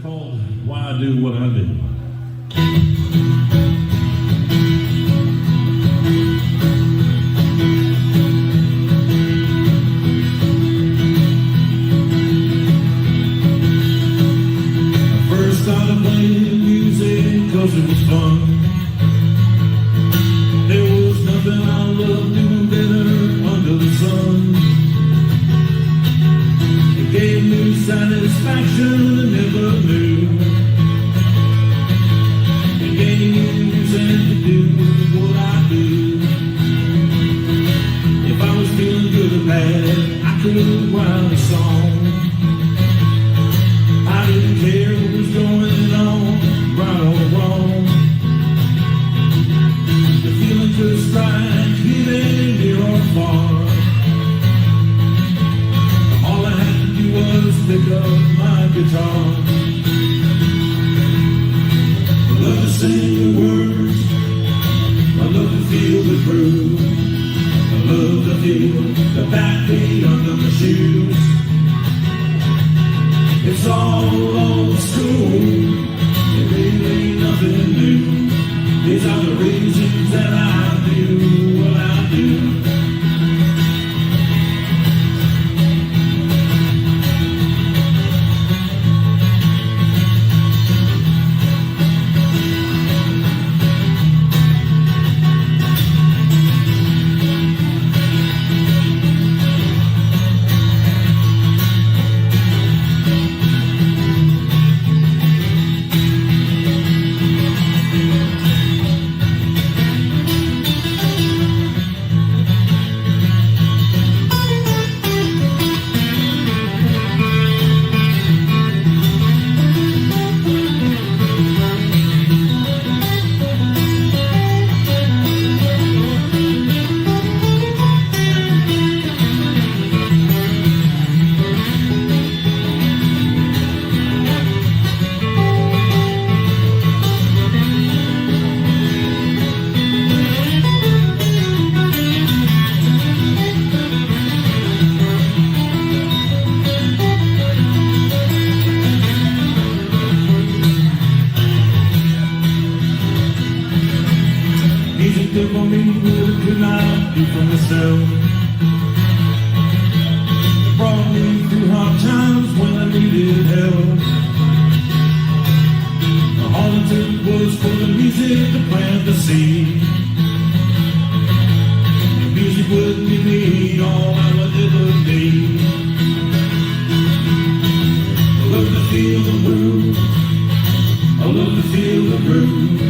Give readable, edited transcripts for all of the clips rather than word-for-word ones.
called Why I Do What I Do. I first started playing music 'cause it was fun. There was nothing I loved doing better under the sun. It gave me satisfaction I never knew. It gave me reason to do what I do. If I was feeling good or bad, I could write a song. I didn't care what was going on, right or wrong. The feeling could strike even near or far. All I had to do was pick up my guitar. I love to sing the words, I love to feel the groove, I love to feel the backbeat under my shoes. It's all old school, it really ain't nothing new. These are the reasons that I do what I do. Music took on me what I could not do for myself. It brought me through hard times when I needed help. All it took was for the music to plant the seed. The music would give me all I would ever need. I love to feel the groove, I love to feel the groove.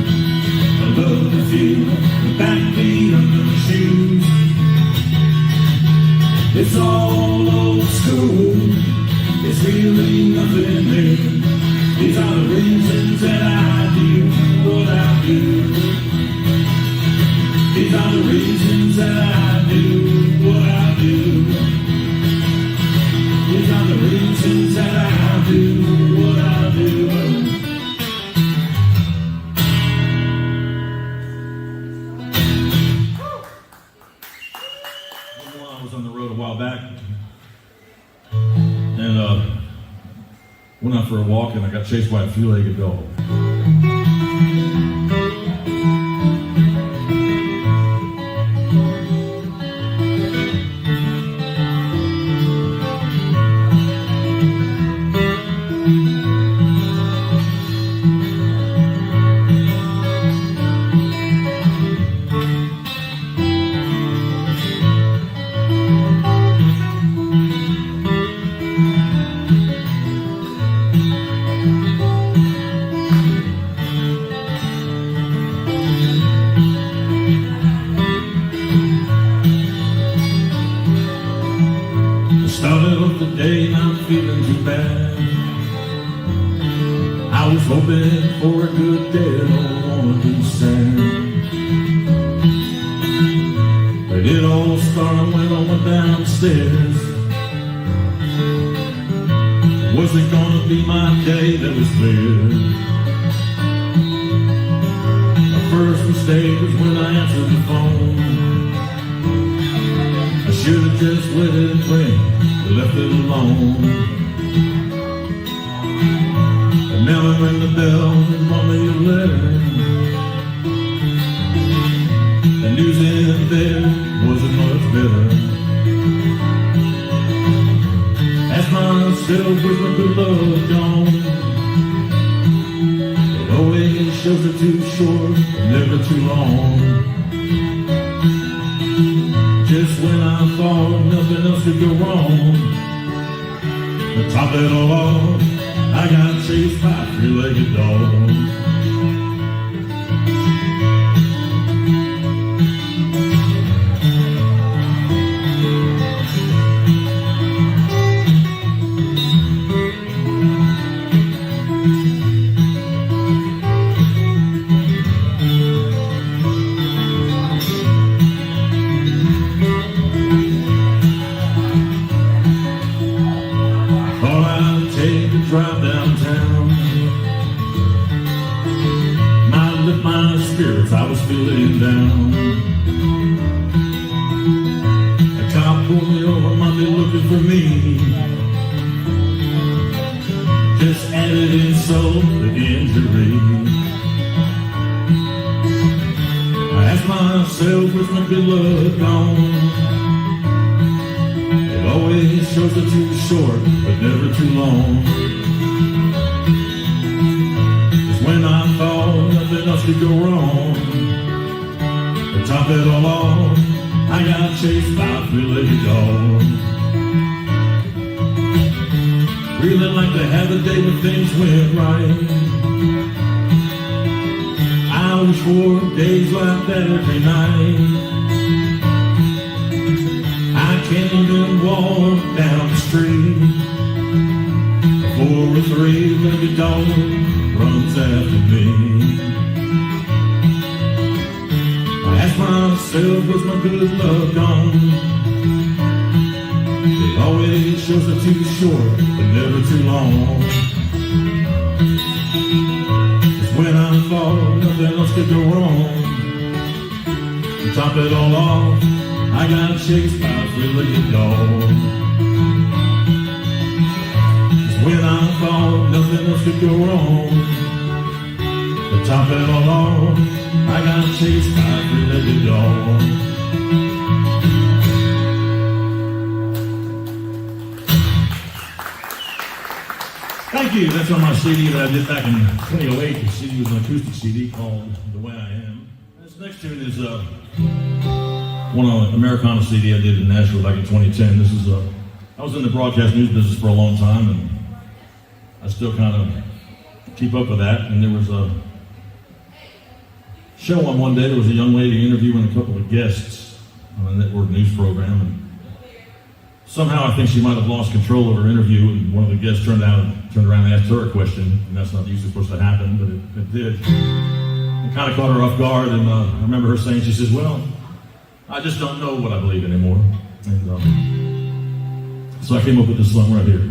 I love to feel the backbeat under my shoes. It's all old school, it's really nothing new. These are the reasons that I do what I do. These are the reasons that I do what I do. These are the reasons that I do what I do. On the road a while back, and went out for a walk, and I got chased by a three-legged dog. Started off the day not feeling too bad. I was hoping for a good day, don't wanna be sad. But it all started when I went downstairs. Wasn't gonna be my day, that was clear. My first mistake was when I answered the phone. I should have just let it ring, left it alone. Never ring the bell and wrote me a letter. The news in there wasn't much better. Asked myself, where's my good love gone? It always shows it too short, never too long. Just when I thought nothing else could go wrong, to top it all off, I got chased by a three-legged dog. Drive downtown, might lift my spirits, I was feeling down. A cop pulled me over, might be looking for me. Just added insult to injury. I asked myself, where's my good luck gone? It always shows it too short, but never too long. When I thought nothing else could go wrong, to top it all off, I got chased by a three-legged dog. Really like to have a day when things went right. I wish for days like that every night. I can't even walk down the street before a three-legged dog runs after me. I ask myself, where's my good love gone? It always shows it too short, but never too long. Just when I thought nothing else could go wrong, to top it all off, I got chased by a three-legged dog. When I thought nothing else could go wrong, to top it all off, I got chased by a three-legged dog. Thank you. That's on my CD that I did back in 2008. The CD was an acoustic CD called The Way I Am. This next tune is one on an Americana CD I did in Nashville back in 2010. This is I was in the broadcast news business for a long time, and I still kind of keep up with that. And there was a show on one day, there was a young lady interviewing a couple of guests on a network news program. And somehow I think she might have lost control of her interview, and one of the guests turned around and asked her a question. And that's not usually supposed to happen, but it did. It kind of caught her off guard. And I remember her saying, she says, well, I just don't know what I believe anymore. And so I came up with this song right here.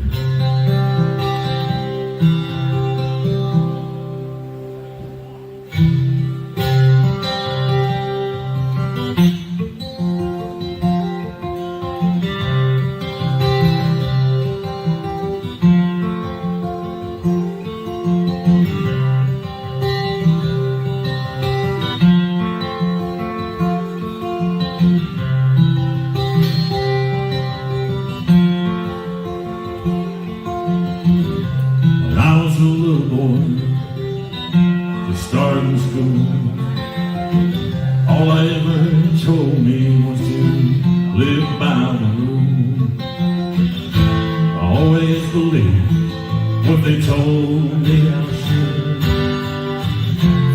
Starting school, all I ever told me was to live by the rule. I always believed what they told me I should.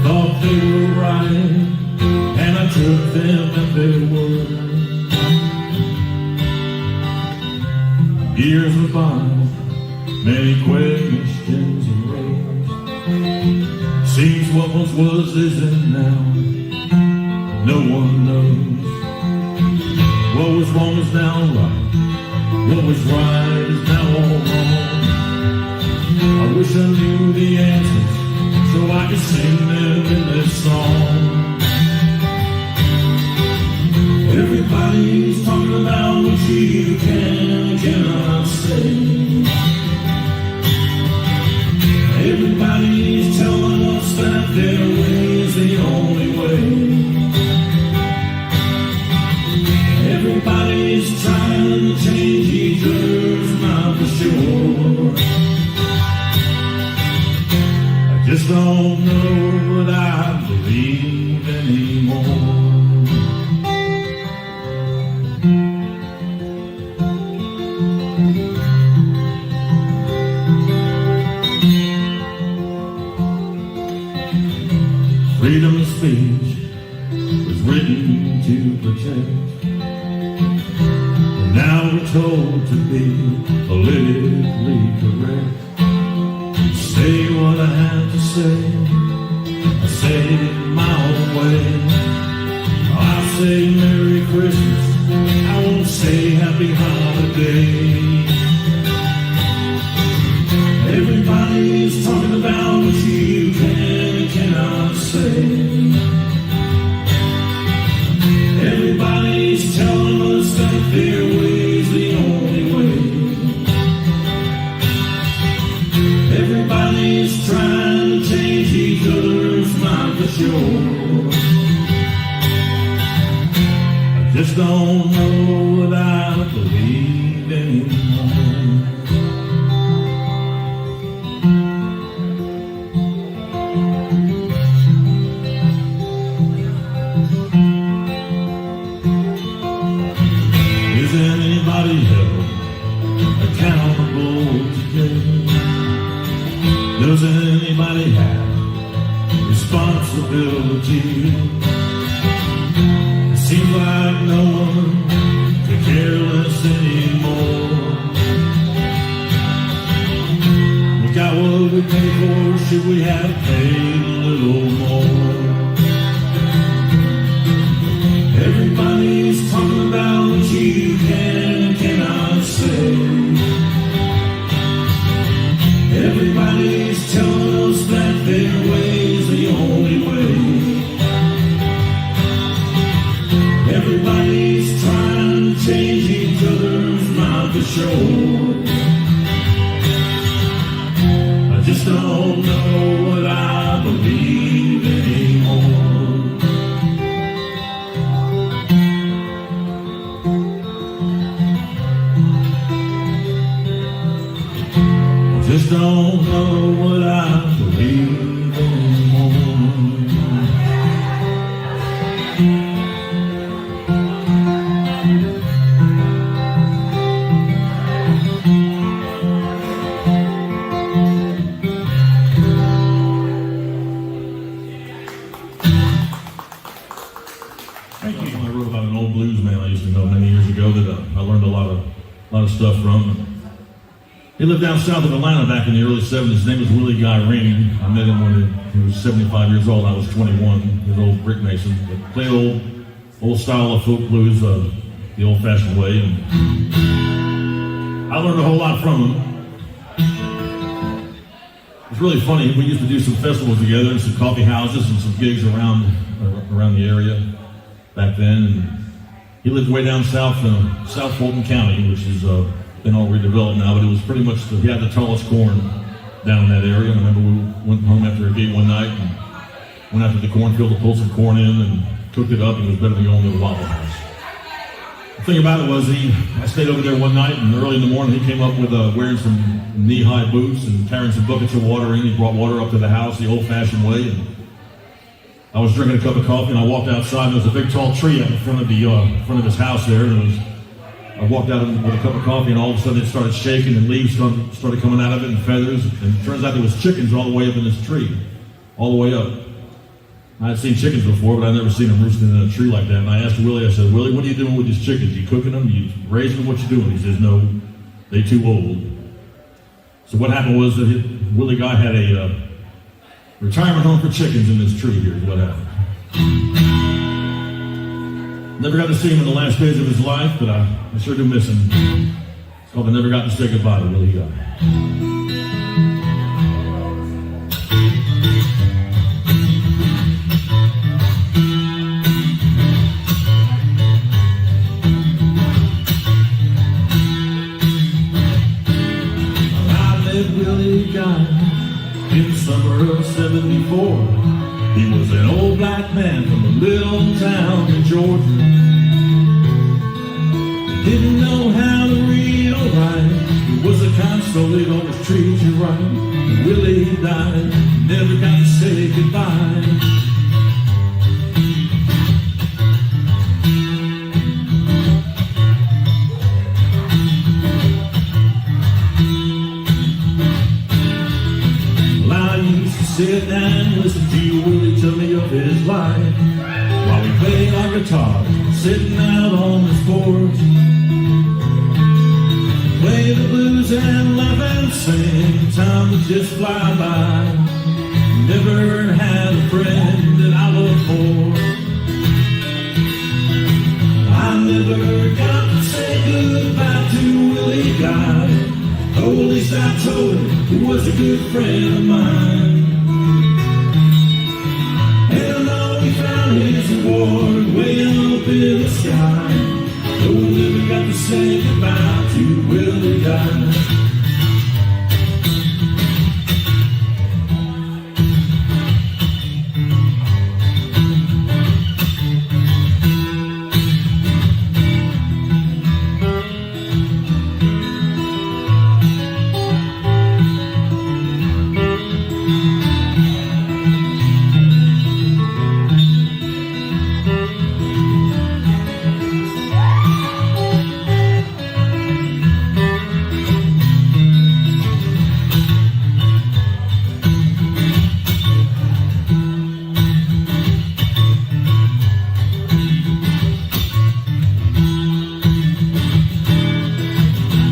Thought they were right, and I took them at their word. Years went by, many questions arose. Seems what once was isn't now. No one knows. What was wrong is now right. What was right is now all wrong. I wish I knew the answers so I could sing them in this song. Everybody's talking about what you can and cannot say. Everybody's telling us that their way is the only way. Everybody's trying to change each other's mind for sure. I just don't know what I believe anymore. Freedom of speech was written to protect, and now we're told to be politically correct. Say what I have to say, I say it my own way. I say Merry Christmas, I won't say Happy Holiday. Everybody's talking about what you can and cannot say. Everybody's telling us that their way's the only way. Everybody's trying to change each other's mind for sure. I just don't know what I believe anymore. Is anybody held accountable today? Does anybody have responsibility? It seems like no one could care less anymore. We got what we pay for, should we have paid a little more? Everybody's talking about what you can and cannot say. Everybody's telling us that their way's the only way. Everybody's trying to change each other's mind for sure. I just don't know what I believe anymore. Just don't know what I believe anymore. Thank you. I wrote about an old blues man I used to know many years ago that I learned a lot of stuff from. He lived down south of Atlanta back in the early 70s. His name was Willie Guy Ring. I met him when he was 75 years old. I was 21. He was an old brick mason. But played old style of folk blues, the old-fashioned way. And I learned a whole lot from him. It was really funny. We used to do some festivals together and some coffee houses and some gigs around the area back then. And he lived way down south, South Fulton County, which is been all redeveloped now, but it was pretty much, he had the tallest corn down in that area. And I remember we went home after a gig one night and went out to the cornfield to pull some corn in and cooked it up, and it was better than going to the Waffle House. The thing about it was I stayed over there one night, and early in the morning he came up with wearing some knee-high boots and carrying some buckets of water in. He brought water up to the house the old-fashioned way, and I was drinking a cup of coffee, and I walked outside, and there was a big tall tree out in front of his house there, and I walked out with a cup of coffee, and all of a sudden it started shaking, and leaves started coming out of it, and feathers. And it turns out there was chickens all the way up in this tree, all the way up. I had seen chickens before, but I'd never seen them roosting in a tree like that. And I asked Willie, I said, Willie, what are you doing with these chickens? You cooking them? You raising them? What you doing? He says, no, they too old. So what happened was that Willie Guy had a retirement home for chickens in this tree here is what happened. Never got to see him in the last days of his life, but I sure do miss him. It's called I Never Got to Say Goodbye to Willie Guy. Willie Guy in summer of '74. He was an old black man from a little town in Georgia. He didn't know how to read or write. He was the kind of soul that always treats you right. And Willie died, never got to say goodbye. Sit down and listen to Willie tell me of his life while we played our guitar, sitting out on his porch. Play the blues and laugh and sing, time would just fly by. Never had a friend that I loved more. I never got to say goodbye to Willie Guy. Oh, at least I told him he was a good friend of mine. His reward way up in the sky. No one ever got to say goodbye to Willie Guy.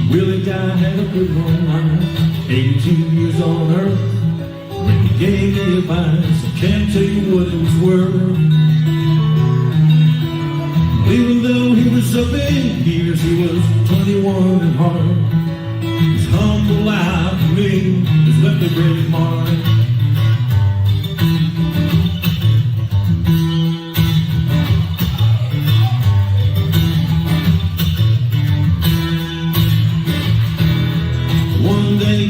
Willie Guy had a good long life, 82 years on earth. When he gave me advice, I can't tell you what it was worth. Even though he was up in years, he was 21 at heart. His humble life for me has left a great mark.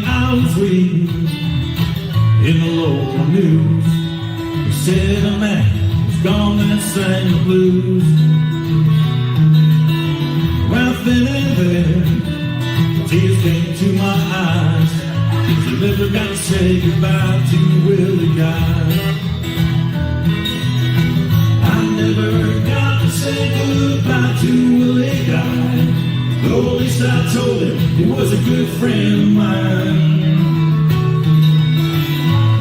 I was reading in the local news. They said a man was gone that sang the blues. Right then and there, tears came to my eyes, 'cause I never got to say goodbye to Willie Guy. I never got to say goodbye to Willie Guy. Though at least I told him he was a good friend of mine.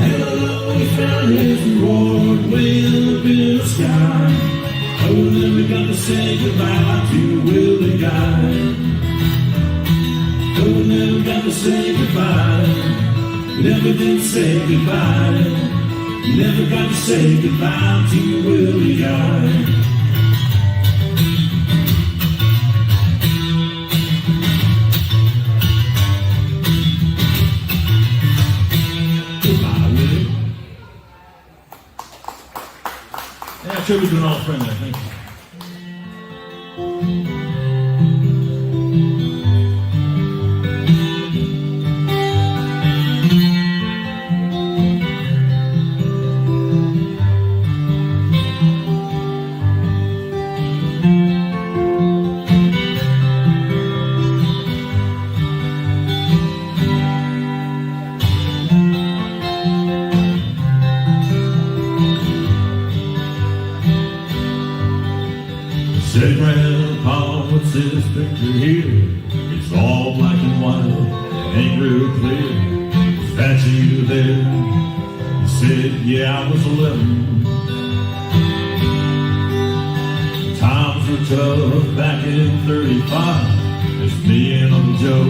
And I know he found his reward way up in the sky. I will never got to say goodbye to Willie Guy. I will never got to say goodbye. Never did say goodbye. Never got to say goodbye to Willie Guy. Yeah, tribute to an old friend there. Thank you. Said, Grandpa, what's this picture here? It's all black and white, ain't real clear. Is that you there? He said, yeah, I was 11. Times were tough back in 35. It's me and Uncle Joe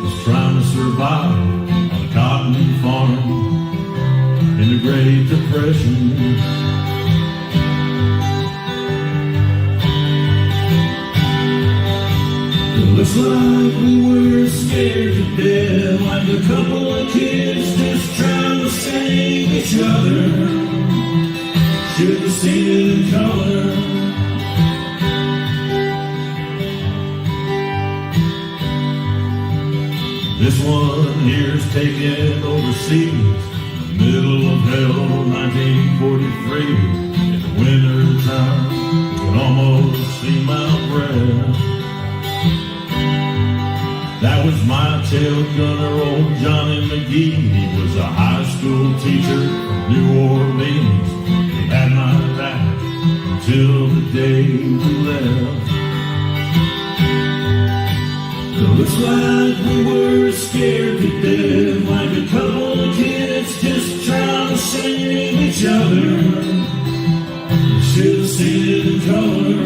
just trying to survive on a cotton farm in the Great Depression. Looks like we were scared to death, like a couple of kids just trying to save each other. Should have seen it in color. This one here's taken overseas. middle of hell, 1943, in the winter time, you can almost see my breath. That was my tail gunner, old Johnny McGee. He was a high school teacher from New Orleans. He had my back until the day we left. It looks like we were scared to death, like a couple of kids just trying to save each other. You should have seen it in color.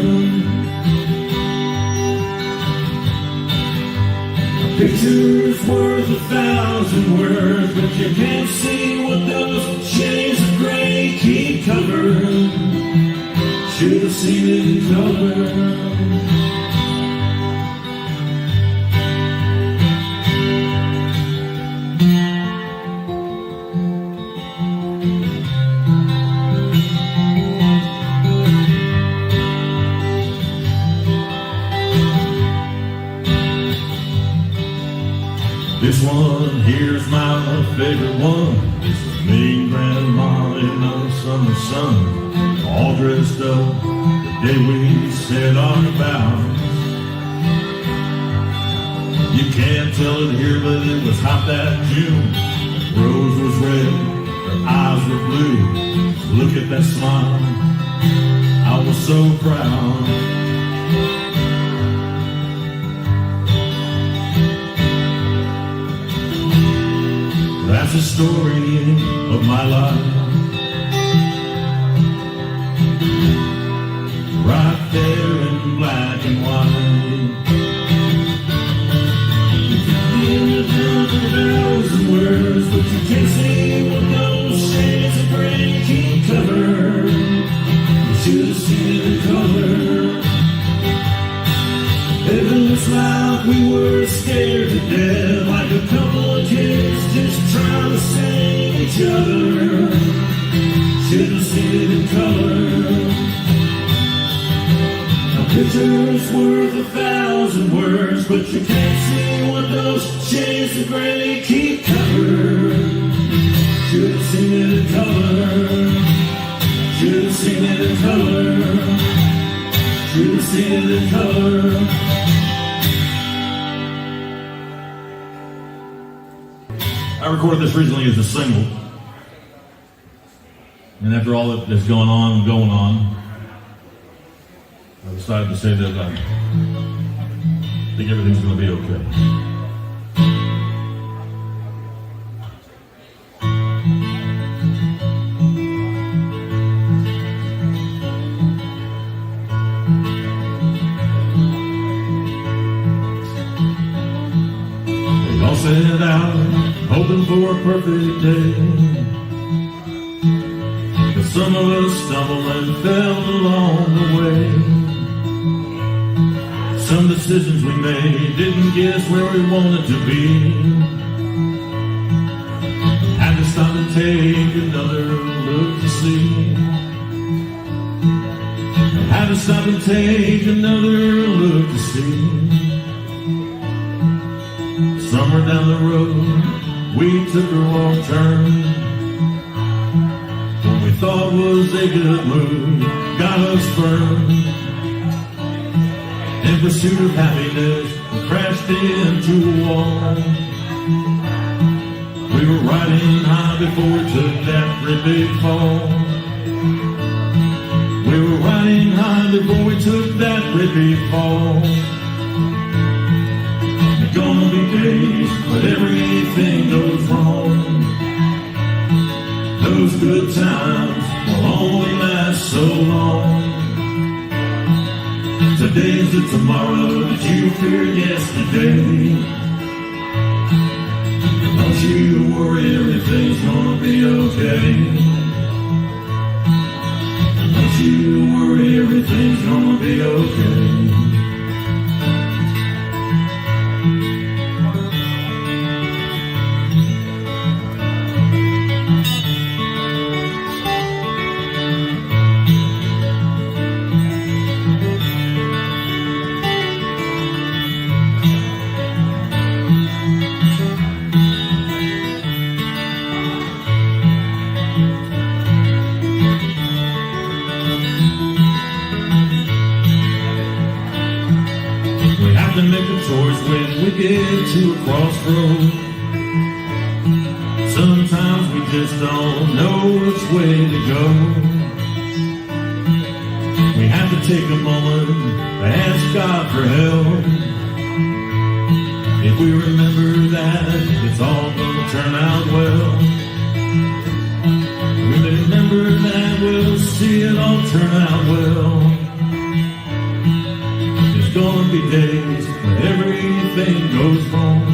A picture's worth 1,000 words, but you can't see what those shades of gray keep covered. Should have seen it in color. This one here's my favorite one. This is me and Grandma in the summer sun, all dressed up the day we said our vows. You can't tell it here, but it was hot that June. Rose was red, her eyes were blue. Look at that smile, I was so proud. That's the story of my life, right there in black and white. You can hear the 1,000 words, but you can't see what those shades of gray keep covered. You should have seen it in color. It looks like we were scared to death, like a couple of kids just trying to save each other. Should have seen it in color. A picture's worth 1,000 words, but you can't see what those shades of gray keep covered. Should have seen it in color. Should have seen it in color. Should have seen it in color. I recorded this recently as a single, and after all that is going on, I decided to say that I think everything's going to be okay. We all set out hoping for a perfect day, but some of us stumbled and fell along the way. Some decisions we made didn't get us where we wanted to be. Had to stop and take another look to see. Had to stop and take another look to see. Somewhere down the road we took a wrong turn. What we thought was a good move got us burned. In pursuit of happiness, we crashed into a wall. We were riding high before we took that great big fall. We were riding high before we took that great big fall. There's gonna be days when everything goes wrong. Those good times will only last so long. Today's the tomorrow that you feared yesterday. Don't you worry, everything's gonna be okay. Don't you worry, everything's gonna be okay. choice when we get to a crossroad. Sometimes we just don't know which way to go. We have to take a moment to ask God for help. If we remember that it's all gonna turn out well, we remember that we'll see it all turn out well. There's gonna be days when everything goes wrong.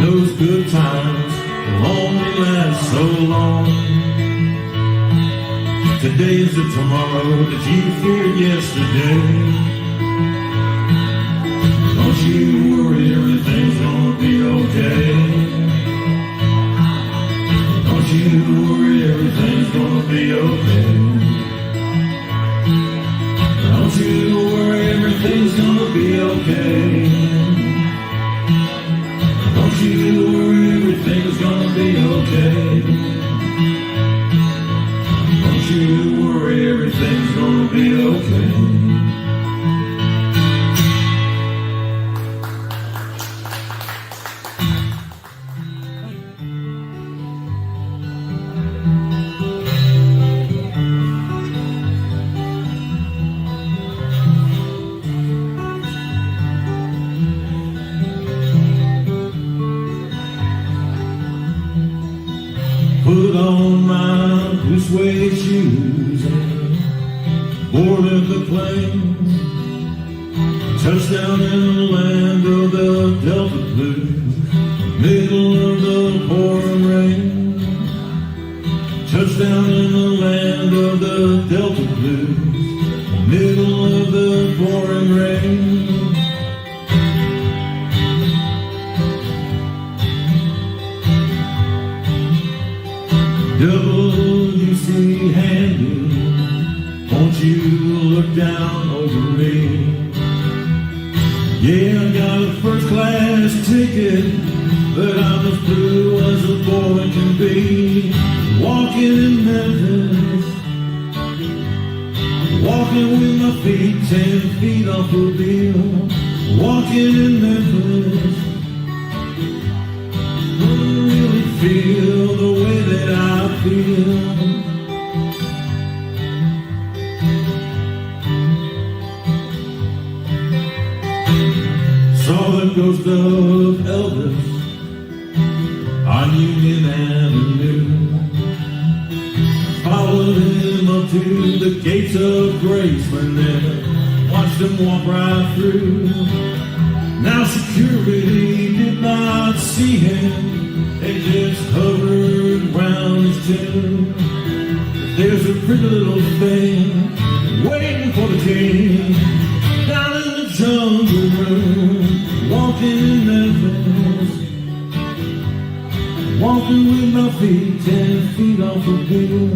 Those good times will only last so long. Today is the tomorrow that you feared yesterday. Don't you worry, everything's gonna be okay. Don't you worry, everything's gonna be okay. Don't you worry, everything's gonna be okay. Don't you worry, everything's gonna be okay. Don't you worry, everything's gonna be okay. Put on my blue suede shoes and boarded the plane. Touchdown in the land of the Delta Blues, middle of the pouring rain. Touchdown in the land of the Delta Blues, middle of the pouring rain. WC Handy, won't you look down over me? Yeah, I got a first class ticket, but I'm as blue as a boy can be. Walking in Memphis, walking with my feet 10 feet off the wheel. Walking in Memphis, don't really feel the way that I feel. Saw the ghost of Elvis on Union Avenue. Followed him up to the gates of Graceland, watched him walk right through. Now security did not see him, they just hovered round his tomb. There's a pretty little thing waiting for the king down in the jungle room. Walking in Memphis, walking with my feet 10 feet off the wheel.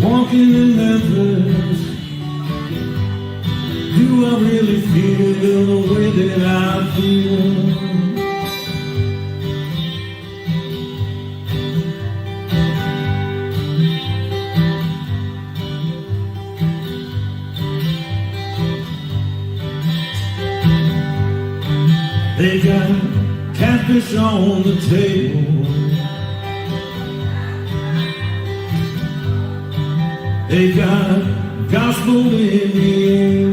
Walking in Memphis, do I really feel the way that I feel? They got catfish on the table, they got gospel in the air.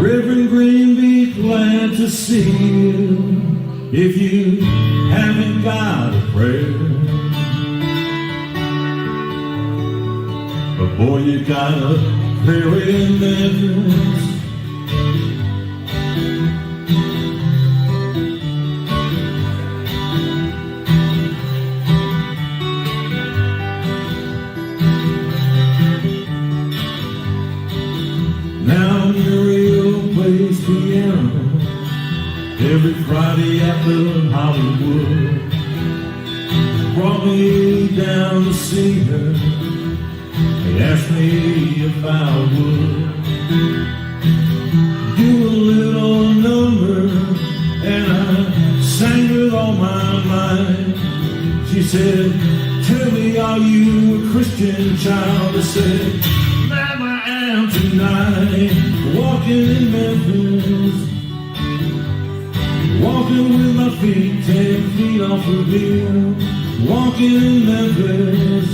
Reverend Green, be glad to see you if you haven't got a prayer. But boy, you got a prayer in Memphis. Now Muriel plays piano every Friday at the Hollywood. Brought me down to see her. They asked me if I would do a little number, and I sang with all my might. She said, "Tell me, are you a Christian child?" I said, "Ma'am, I am tonight." night, walking in Memphis, walking with my feet 10 feet off the hill, walking in Memphis.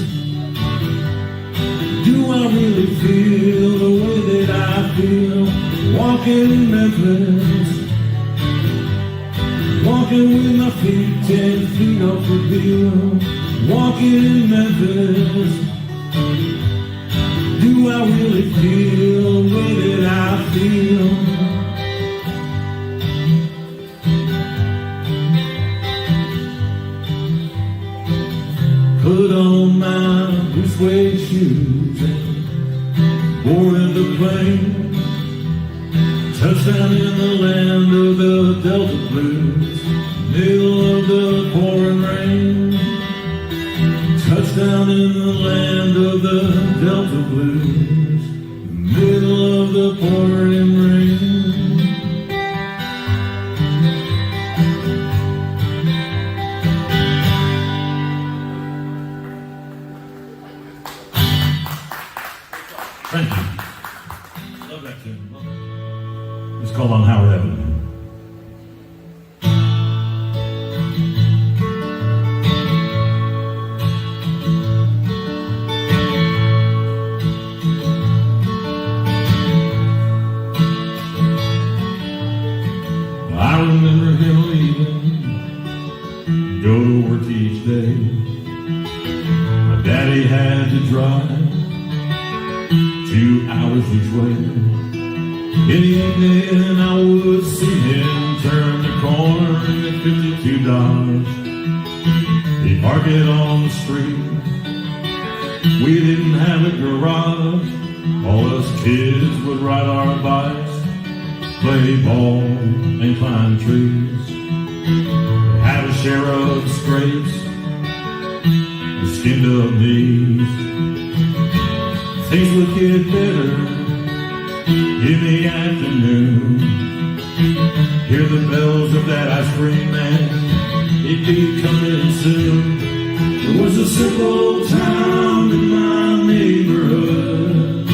Do I really feel the way that I feel, walking in Memphis, walking with my feet 10 feet off the hill, walking in Memphis. Do I really feel the way that I feel? Put on my blue suede shoes and boarded the plane. Touchdown in the land of the Delta Blues, middle of the pouring rain. Touchdown in the land of the Delta Blues, middle of the pouring rain. Thank you. Love that tune. It's called On Howard Avenue. I remember him leaving, go to work each day. My daddy had to drive 2 hours each way. In the evening I would see him turn the corner at $52. He'd park it on the street. We didn't have a garage. All us kids would ride our bikes, play ball and climb trees. Had a share of scrapes and skinned up knees. Things would get better in the afternoon. Hear the bells of that ice cream man, it'd be coming soon. It was a simple town in my neighborhood.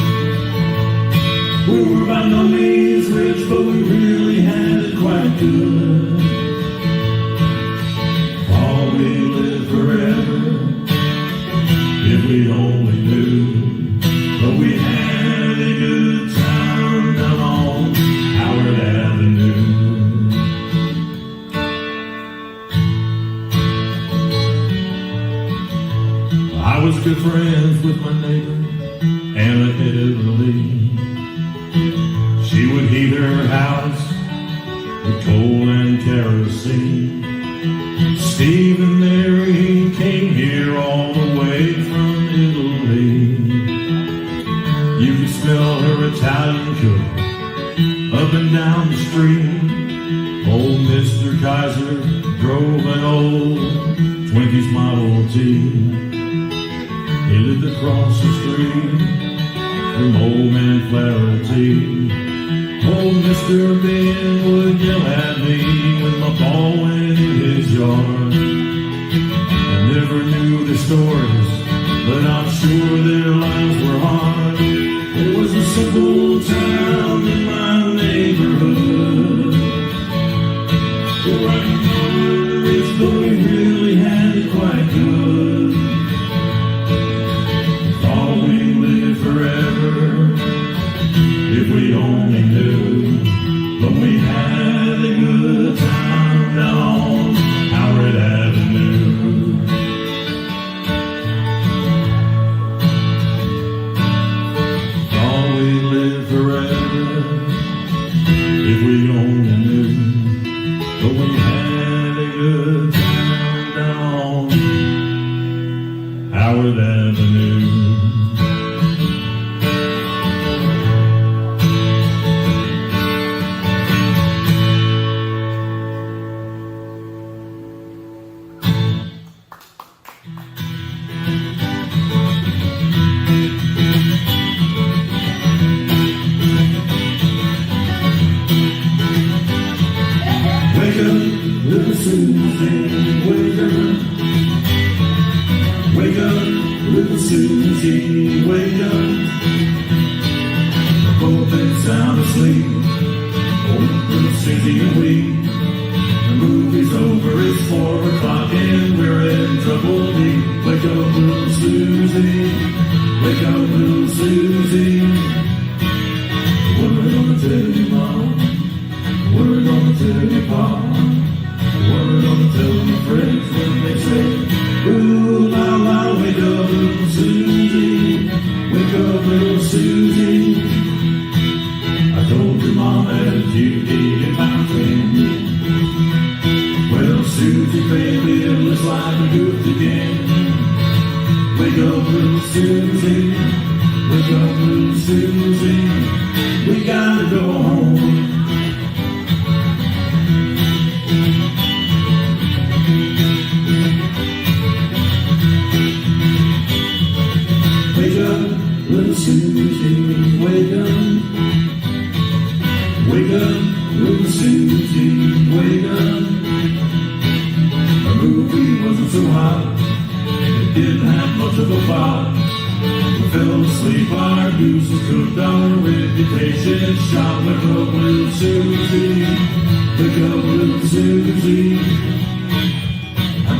We were by no means rich, but we really had it quite good. Oh, we lived forever if we only knew. But we had a good time down on Howard Avenue. I was good friends with my neighbor, Anna Italy. She would heat her house with coal and kerosene. Steve and Mary came here all the way from Italy. You could smell her Italian cook up and down the street. Old Mr. Kaiser drove an old Twinkies Model T. He lived across the street from Old Man Flaherty. Old Mr. Ben would yell at me when my ball went in his yard. I never knew their stories, but I'm sure their lives were hard. It was a simple town in my neighborhood. We weren't rich, but we really had it quite good. Thought we'd live forever if we only knew. But we had a good time down on Howard Avenue. Forever, if we only knew. But we had a good time down Howard Avenue. Little Susie, wake up. Wake up, little Susie, wake up. again. Wake up, little Susie. Wake up, little Susie. We gotta go home. Wake up, little Susie. Wake up. Wake up, little Susie. Wake up. The movie wasn't so hot. It didn't have much of a plot. We fell asleep, our goose was cooked, our reputation shot. Wake up, little Susie. Wake up, little Susie. I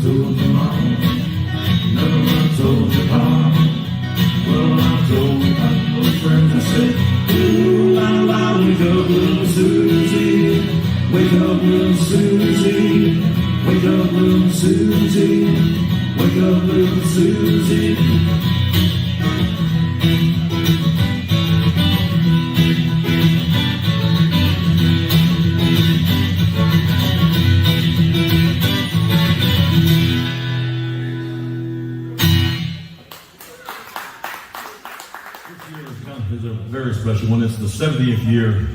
told your mom. No, I told your pop. Well, I told my little friends, I said, ooh, la, la, wake up, little Susie. Wake up, little Susie. Wake up, little Susie. Wake up, little Susie. Is a very special one. It's the 70th year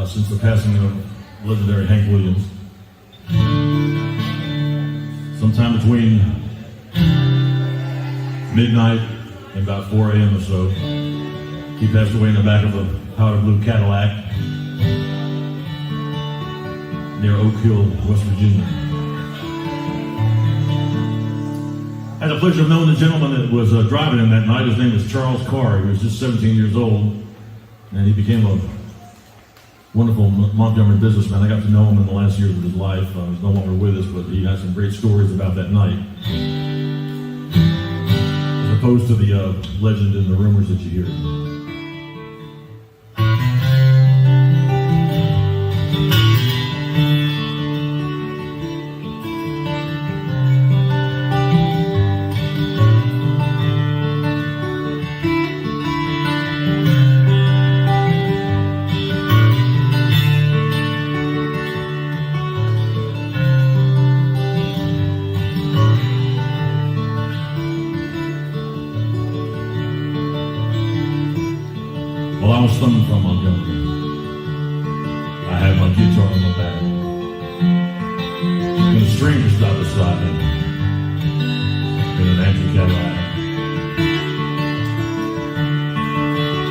since the passing of legendary Hank Williams. Sometime between midnight and about 4 a.m. or so, he passed away in the back of a powder blue Cadillac near Oak Hill, West Virginia. I had the pleasure of knowing the gentleman that was driving him that night. His name was Charles Carr. He was just 17 years old, and he became a wonderful Montgomery businessman. I got to know him in the last years of his life. He's no longer with us, but he had some great stories about that night, as opposed to the legend and the rumors that you hear. Well, I was thumbing from Montgomery. I had my guitar on my back. When a stranger stopped beside me in an empty Cadillac.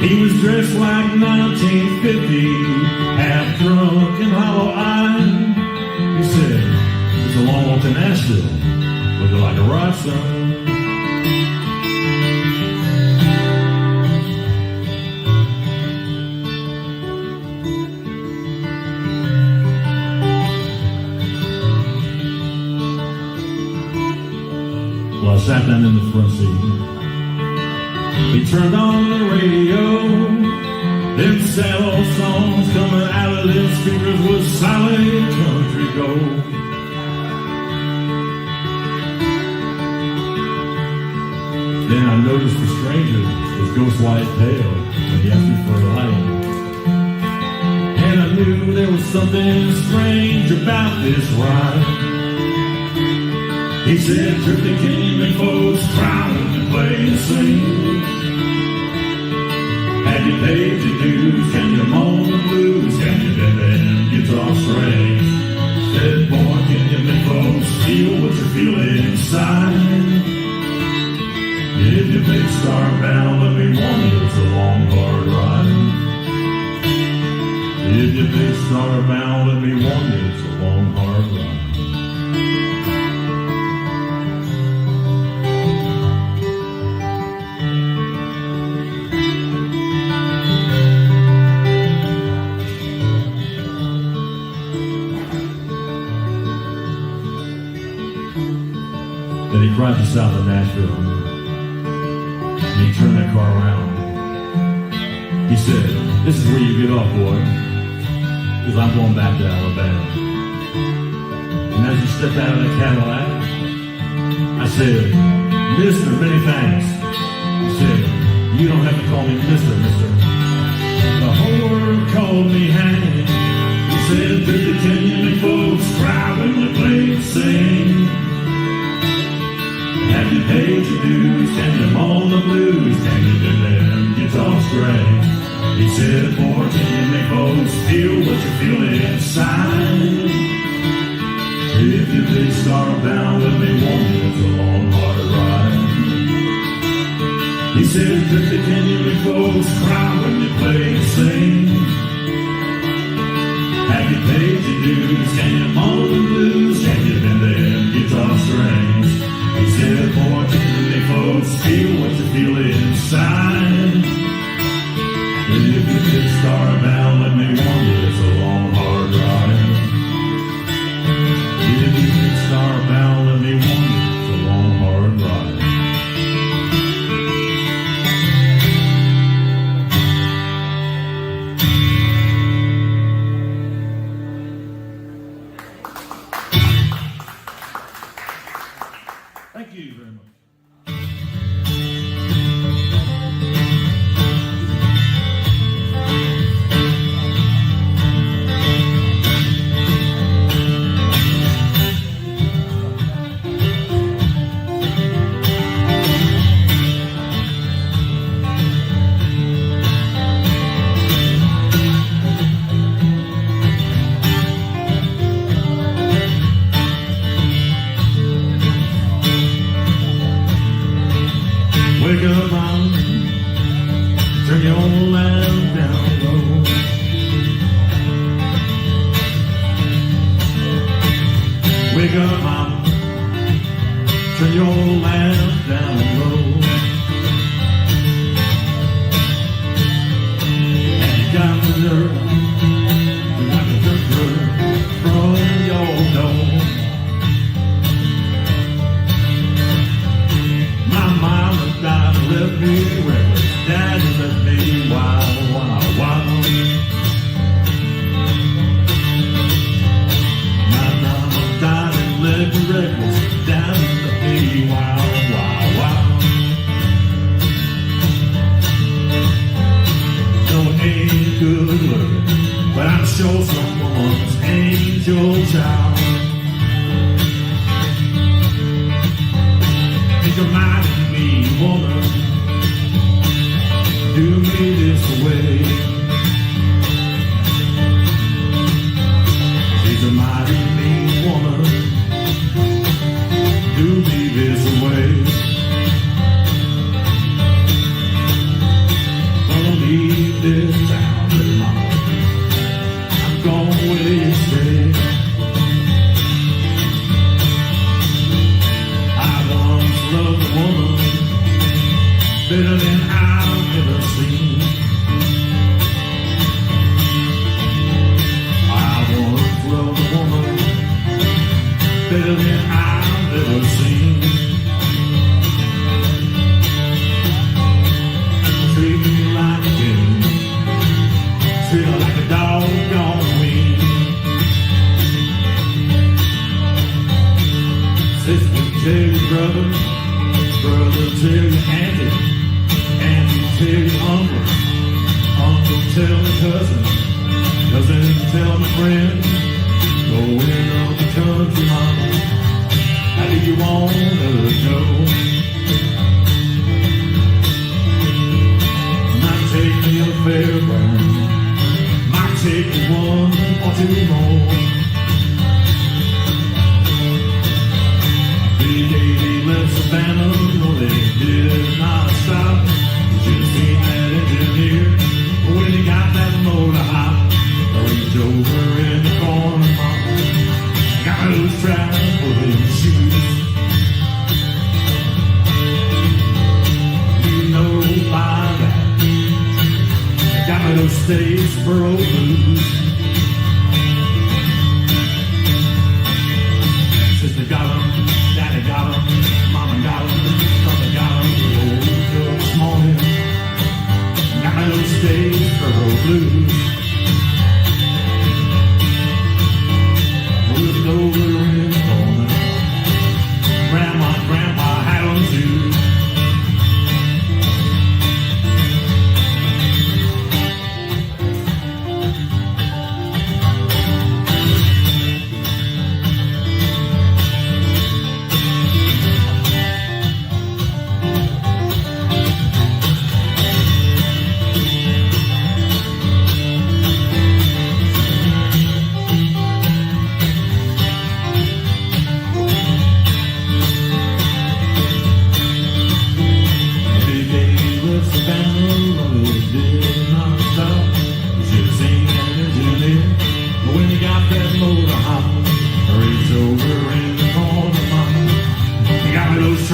He was dressed like 1950, half drunk and hollow-eyed. He said, "It's a long walk to Nashville. Would you like a ride, son?" Well, I sat down in the front seat. He turned on the radio. Them sad old songs coming out of them speakers was solid country gold. Then I noticed the stranger was ghost white pale when he asked me for a light. And I knew there was something strange about this ride. He said, "Drifting came and folks crowded and played and sing. Have you paid your dues? Can you moan the blues? Can you bend them guitar strings?" Said, "Boy, can you make folks feel what you feel inside? If you're big star bound, let me warn you, it's a long, hard ride. If you're big star bound, let me warn you, it's a long, hard ride." Then he cried to south of Nashville, and he turned that car around. He said, "This is where you get off, boy, because I'm going back to Alabama." And as he stepped out of the Cadillac, I said, "Mister, many thanks." He said, "You don't have to call me Mister, mister. The whole world called me Hank." He said, "Did the Kenyan folks cry when we played and sing? inside. If you're big star bound, let me warn you, it's a long, hard ride. He said that the genuine folks cry when you play and sing. Have you paid your dues? Can you mow the blues? Can you bend them guitar strings? He said, fortunately folks feel what you feel inside. If you're big star bound, let me warn you, it's a long, hard ride. If you're big star bound, let me warn you, it's a long, hard ride. Thank you very much. Wake up, mom, turn your lamp down low. Wake up, mom, turn your lamp down low. And you got the nerve from your door. My mama died, left me reckless. Daddy left me wild, wild, wild. My mama died and left me reckless. Daddy left me wild, wild, wild. No, it ain't good looking, but I'm sure someone's angel child. Think of my woman, do me this way. She's a mighty mean woman, do me this way. Gonna leave this town with mama, I'm gonna where you stay. I once loved a woman better than I've ever seen. I once loved a woman better than I've ever seen. Treat me like a king, treat her like a doggone queen. Sister, tell your brother, brother, tell your auntie. Tell your uncle, uncle tell the cousin, cousin tell my friend. Going up the country, mama, how do you wanna go? Might take me a fairground, might take me one or two more. Big 80 left Savannah, no they did not stop. Should've seen that engineer when he got that motor hot. Reach over in the corner, mama, got those traveling shoes. You know by that, got me those Statesboro blues. Sister got 'em, daddy got 'em, mama got 'em, brother got 'em. This morning, got those Statesboro blues. Looking over in the corner, grandma had 'em too.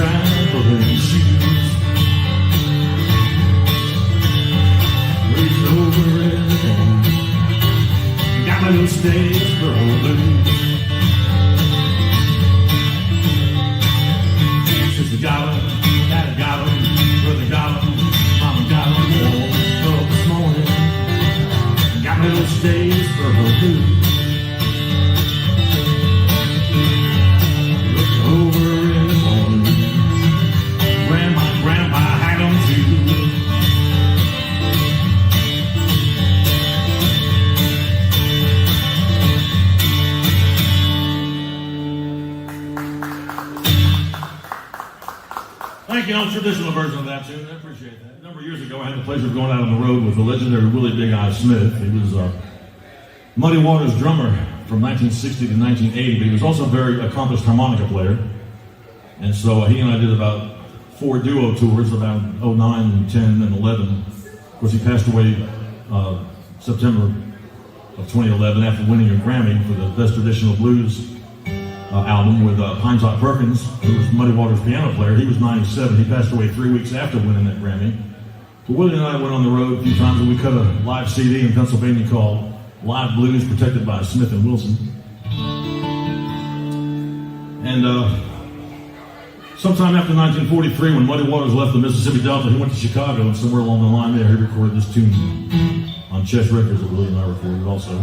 traveling shoes. Reached over in the corner, got my little Statesboro blues. Sister got 'em, Daddy got 'em, brother got 'em, Mama got 'em. Woke up this morning, got my little Statesboro blues. Over in the corner, grandpa had them too. Thank you. A traditional version of that tune. I appreciate that. A number of years ago, I had the pleasure of going out on the road with the legendary Willie Big Eye Smith. He was Muddy Waters drummer from 1960 to 1980, but he was also a very accomplished harmonica player. And so he and I did about 4 duo tours, about 09 and 10 and 11. Of course, he passed away September of 2011 after winning a Grammy for the Best Traditional Blues album with Heinz Perkins, who was Muddy Waters' piano player. He was 97. He passed away 3 weeks after winning that Grammy. But Willie and I went on the road a few times, and we cut a live CD in Pennsylvania called Live Blues, protected by Smith & Wilson. And sometime after 1943, when Muddy Waters left the Mississippi Delta, he went to Chicago, and somewhere along the line there, he recorded this tune on Chess Records that Willie and I recorded also.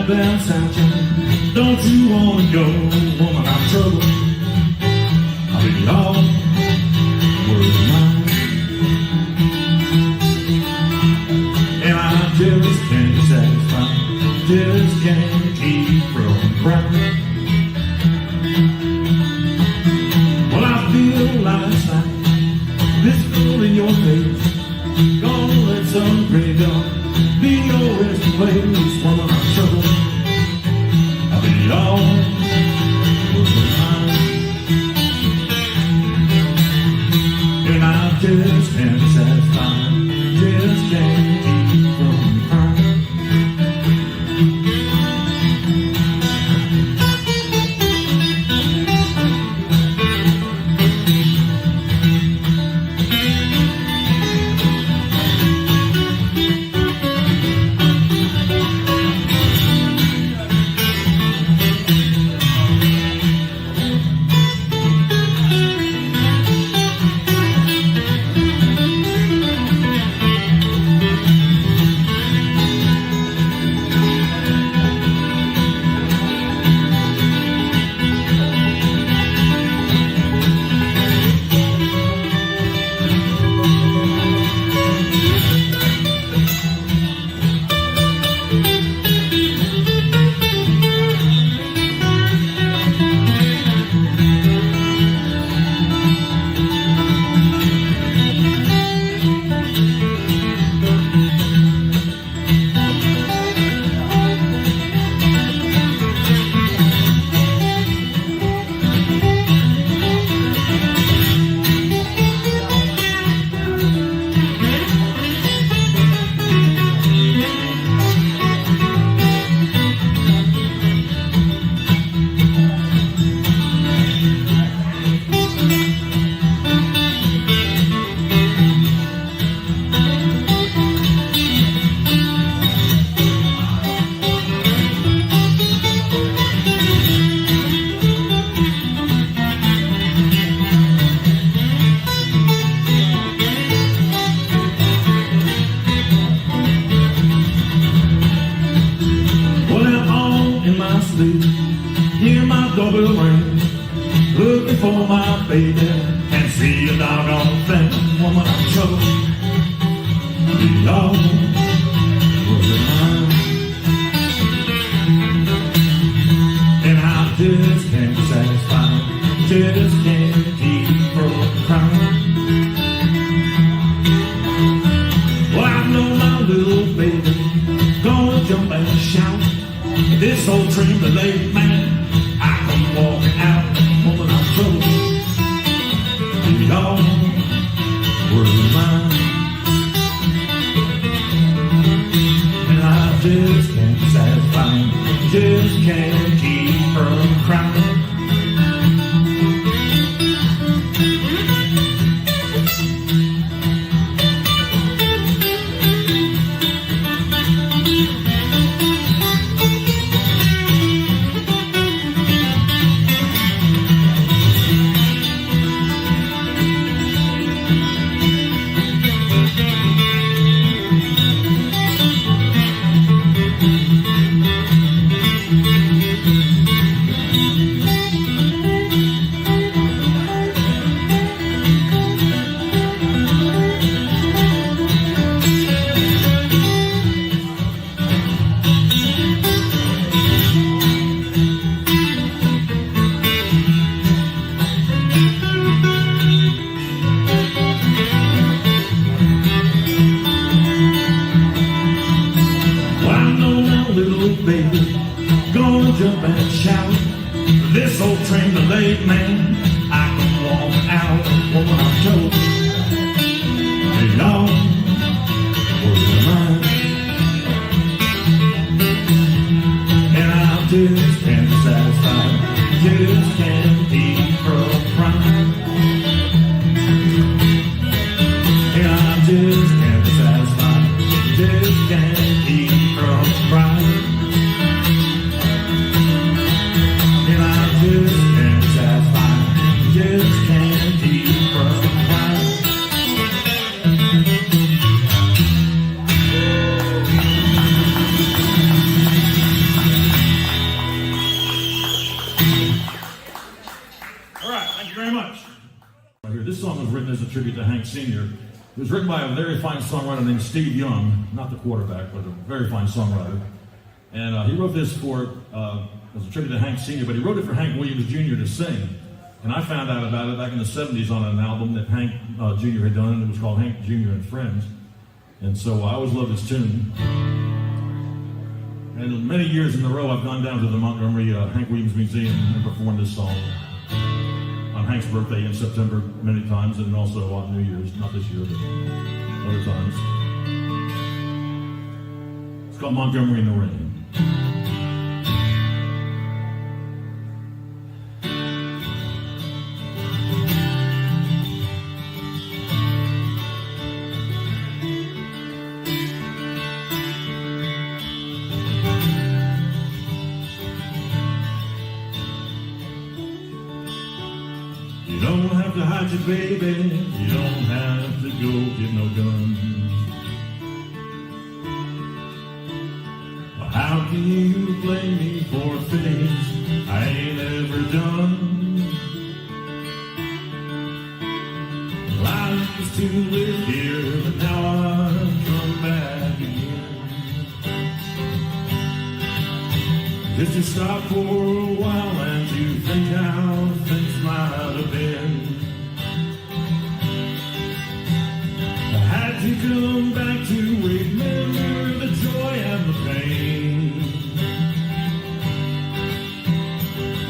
down south. Don't you wanna go, woman, I'm trouble. I'll be all world mine. And I just can't be satisfied, just can't keep from crying. Well, I feel last night, this fool in your face, gonna let some graveyard be your resting place. Woman, I'm trouble. I'll be all world mine. And I just can't be satisfied, just can't keep from crying. sleep, hear my doorbell ring, looking for my baby, and see a doggone thing. Woman, I'm trouble, be all worried mine. And I just can't be satisfied, just can't keep from crying. Well, I know my little baby gonna jump and shout. This old train delayed, man, I come walking out. Woman, I'm trouble, be all worried mine. And I just can't satisfy, just can't keep from crying. Baby, gonna jump and shout. This old train delayed, man, I can walk out. Woman, I'm told, they all worried mine. And I just can't satisfy, just can't keep from crying. And I just can't satisfy, just can't keep from crying. Just can't satisfy, just can't keep from crying. All right, thank you very much. This song was written as a tribute to Hank Sr. It was written by a very fine songwriter named Steve Young, not the quarterback, but a very fine songwriter. And he wrote this for as a tribute to Hank Sr., but he wrote it for Hank Williams Jr. to sing. And I found out about it back in the 70s on an album that Hank Jr. had done, and it was called Hank Jr. and Friends. And so I always loved this tune. And many years in a row, I've gone down to the Montgomery Hank Williams Museum and performed this song on Hank's birthday in September many times, and also on New Year's, not this year, but other times. It's called Montgomery in the Rain. You don't have to hide your baby, you don't have to go get no guns. Well, how can you blame me for things I ain't ever done? Well, I used to live here, but now I've come back again. Just to stop for a while and to think how things might have been. I had to come back to remember the joy and the pain.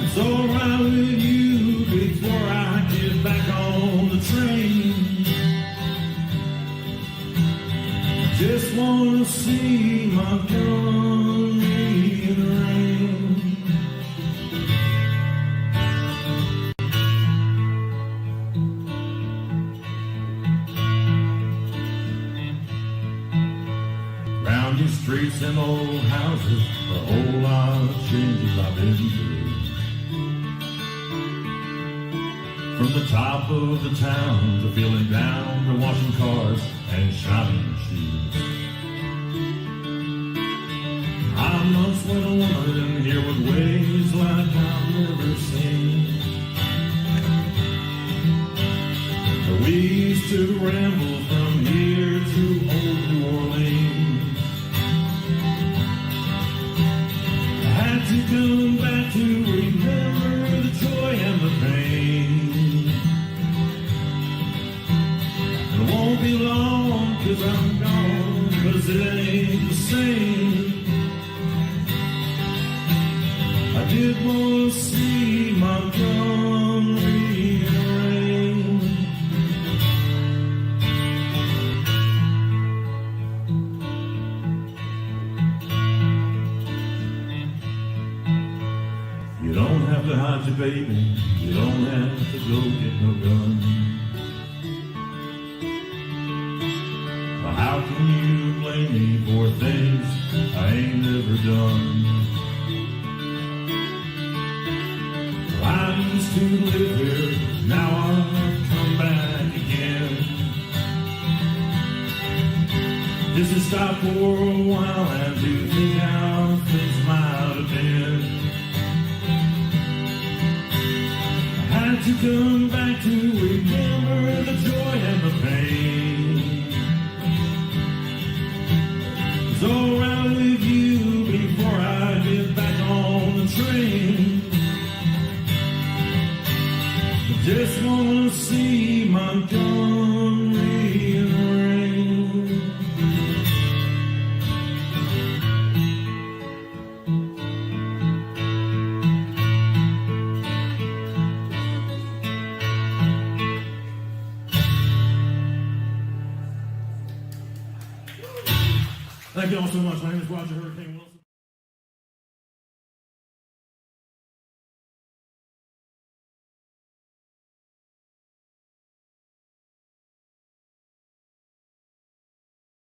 It's alright with you before I get back on the train. I just wanna see Montgomery in the rain. Round these streets and old houses, a whole lot of changes I've been through. From the top of the town to feeling down to washing cars and shining shoes. I once went a woman here would wait never seen. We used to ramble from here to old New Orleans. I had to come back to remember the joy and the pain. It won't be long 'cause I'm gone, 'cause it ain't the same. I did want to see Montgomery rain. You don't have to hide your baby, you don't have to go get no gun. But how can you blame me for things I ain't never done? I used to live here, now I've come back again. Just to stop for a while and to think how things might have been. I had to come back to remember the joy and the pain. It's alright with you before I get back on the train. Just wanna see Montgomery rain. Thank you all so much. My name is Roger Hurricane Wilson.